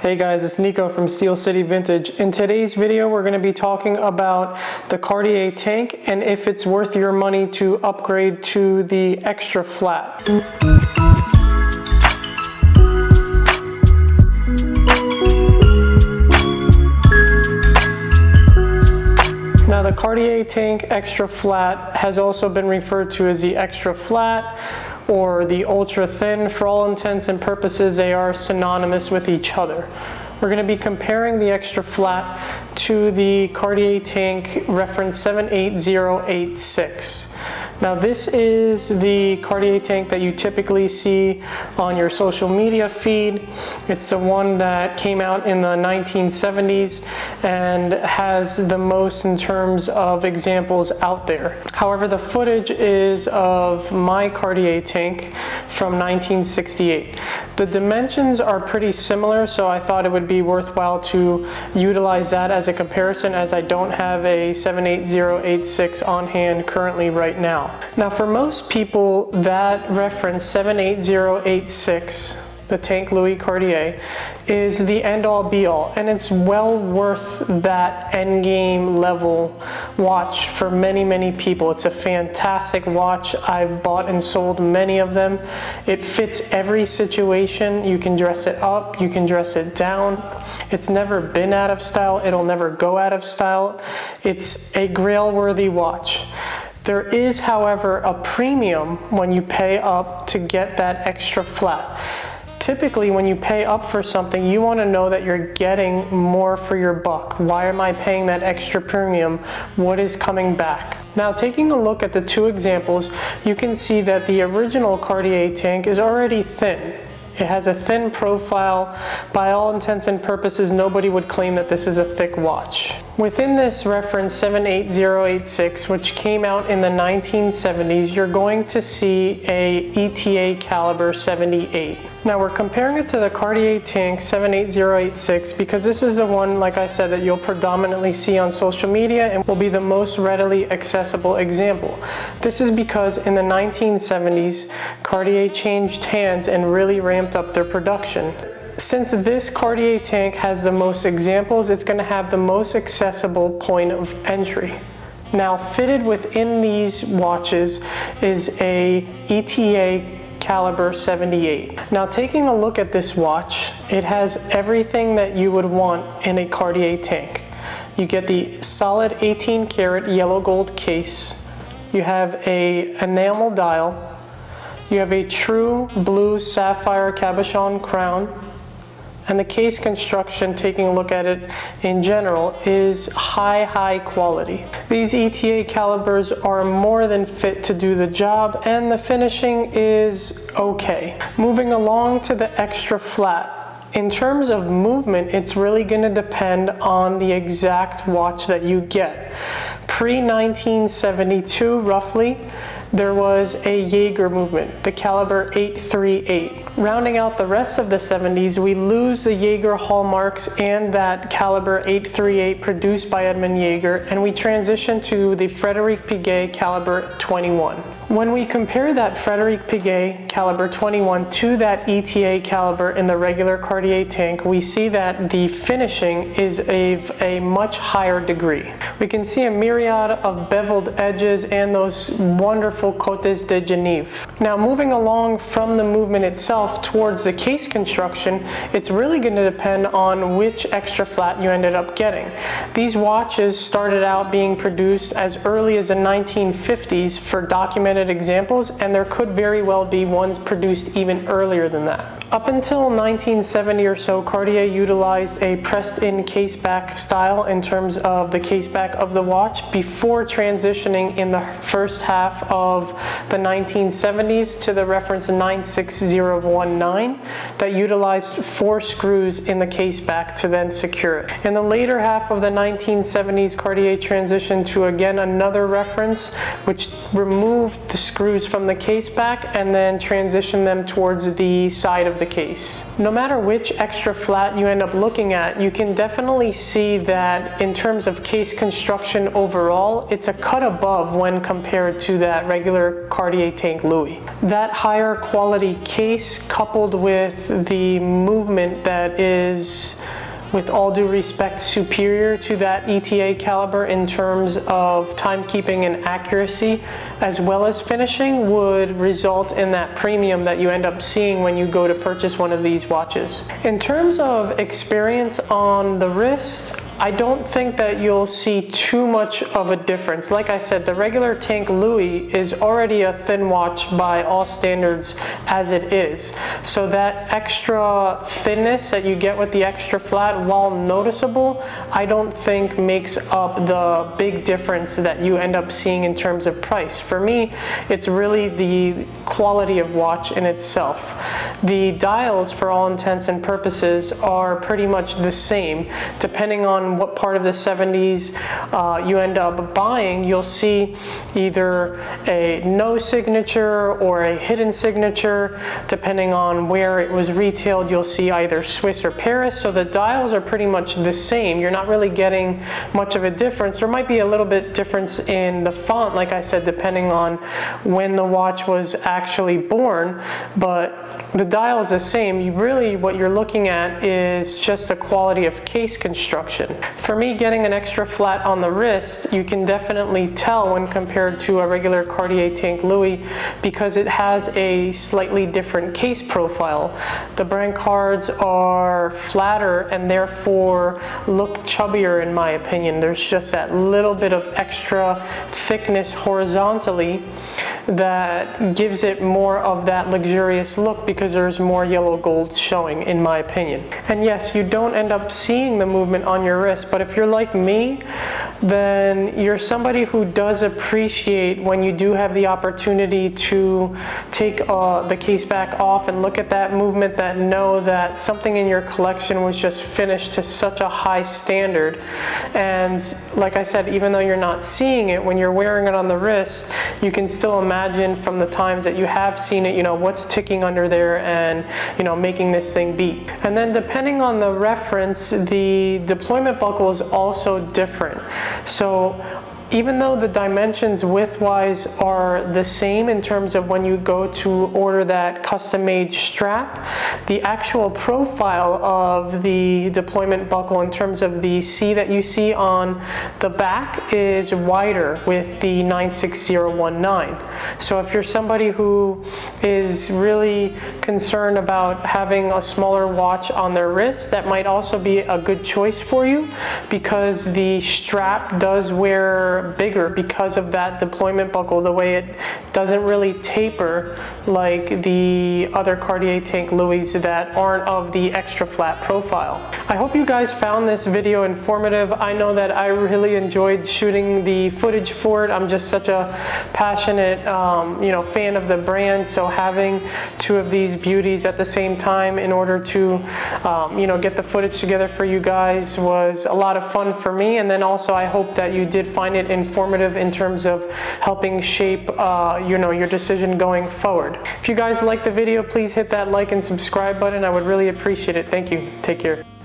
Hey guys, it's Nico from Steel City Vintage. In today's video, we're going to be talking about the Cartier Tank and if it's worth your money to upgrade to the extra flat. Now the Cartier Tank Extra Flat has also been referred to as the Extra Flat or the Ultra Thin. For all intents and purposes, they are synonymous with each other. We're going to be comparing the Extra Flat to the Cartier Tank reference 78086. Now this is the Cartier tank that you typically see on your social media feed. It's the one that came out in the 1970s and has the most in terms of examples out there. However, the footage is of my Cartier tank from 1968. The dimensions are pretty similar, so I thought it would be worthwhile to utilize that as a comparison, as I don't have a 78086 on hand currently right now. Now for most people, that reference 78086, the Tank Louis Cartier, is the end-all be-all, and it's well worth that endgame level watch for many people. It's a fantastic watch. I've bought and sold many of them. It fits every situation. You can dress it up, you can dress it down. It's never been out of style. It'll never go out of style. It's a grail-worthy watch. There is, however, a premium when you pay up to get that extra flat. Typically, when you pay up for something, you want to know that you're getting more for your buck. Why am I paying that extra premium? What is coming back? Now, taking a look at the two examples, you can see that the original Cartier tank is already thin. It has a thin profile. By all intents and purposes, nobody would claim that this is a thick watch. Within this reference 78086, which came out in the 1970s, you're going to see a ETA caliber 78. Now we're comparing it to the Cartier Tank 78086 because this is the one, like I said, that you'll predominantly see on social media and will be the most readily accessible example. This is because in the 1970s, Cartier changed hands and really ramped up their production. Since this Cartier tank has the most examples, it's going to have the most accessible point of entry. Now, fitted within these watches is a ETA caliber 78. Now, taking a look at this watch, it has everything that you would want in a Cartier tank. You get the solid 18 karat yellow gold case. You have a enamel dial. You have a true blue sapphire cabochon crown. And the case construction, taking a look at it in general, is high quality. These ETA calibers are more than fit to do the job, and the finishing is okay. Moving along to the extra flat. In terms of movement, it's really going to depend on the exact watch that you get. Pre-1972, roughly, there was a Jaeger movement, the caliber 838. Rounding out the rest of the 70s, we lose the Jaeger hallmarks and that caliber 838 produced by Edmund Jaeger, and we transition to the Frederic Piguet caliber 21. When we compare that Frederic Piguet caliber 21 to that ETA caliber in the regular Cartier tank, we see that the finishing is a much higher degree. We can see a myriad of beveled edges and those wonderful Côtes de Genève. Now, moving along from the movement itself towards the case construction, it's really going to depend on which extra flat you ended up getting. These watches started out being produced as early as the 1950s for documented examples, and there could very well be ones produced even earlier than that. Up until 1970 or so, Cartier utilized a pressed-in caseback style in terms of the caseback of the watch before transitioning in the first half of the 1970s to the reference 96019 that utilized 4 screws in the caseback to then secure it. In the later half of the 1970s, Cartier transitioned to again another reference which removed the screws from the caseback and then transitioned them towards the side of the case. No matter which extra flat you end up looking at, you can definitely see that in terms of case construction overall, it's a cut above when compared to that regular Cartier Tank Louis. That higher quality case coupled with the movement that is, with all due respect, superior to that ETA caliber in terms of timekeeping and accuracy, as well as finishing, would result in that premium that you end up seeing when you go to purchase one of these watches. In terms of experience on the wrist, I don't think that you'll see too much of a difference. Like I said, the regular Tank Louis is already a thin watch by all standards as it is. So that extra thinness that you get with the extra flat, while noticeable, I don't think makes up the big difference that you end up seeing in terms of price. For me, it's really the quality of watch in itself. The dials, for all intents and purposes, are pretty much the same. Depending on what part of the 70s you end up buying, you'll see either a no signature or a hidden signature. Depending on where it was retailed, you'll see either Swiss or Paris. So the dials are pretty much the same. You're not really getting much of a difference. There might be a little bit difference in the font, like I said, depending on when the watch was actually born, but the dial is the same. What you're looking at is just the quality of case construction. For me, getting an extra flat on the wrist, you can definitely tell when compared to a regular Cartier Tank Louis because it has a slightly different case profile. The brand cards are flatter and therefore look chubbier in my opinion. There's just that little bit of extra thickness horizontally that gives it more of that luxurious look because there's more yellow gold showing, in my opinion. And yes, you don't end up seeing the movement on your wrist, but if you're like me, then you're somebody who does appreciate when you do have the opportunity to take the case back off and look at that movement, that know that something in your collection was just finished to such a high standard. And like I said, even though you're not seeing it, when you're wearing it on the wrist, you can still imagine from the times that you have seen it, what's ticking under there and, making this thing beat. And then depending on the reference, the deployment buckle is also different. So even though the dimensions width-wise are the same in terms of when you go to order that custom-made strap, the actual profile of the deployment buckle in terms of the C that you see on the back is wider with the 96019. So if you're somebody who is really concerned about having a smaller watch on their wrist, that might also be a good choice for you because the strap does wear bigger because of that deployment buckle, the way it doesn't really taper like the other Cartier Tank Louis that aren't of the extra flat profile. I hope you guys found this video informative. I know that I really enjoyed shooting the footage for it. I'm just such a passionate fan of the brand, so having two of these beauties at the same time in order to get the footage together for you guys was a lot of fun for me. And then also I hope that you did find it informative in terms of helping shape your decision going forward. If you guys liked the video, please hit that like and subscribe button. I would really appreciate it. Thank you. Take care.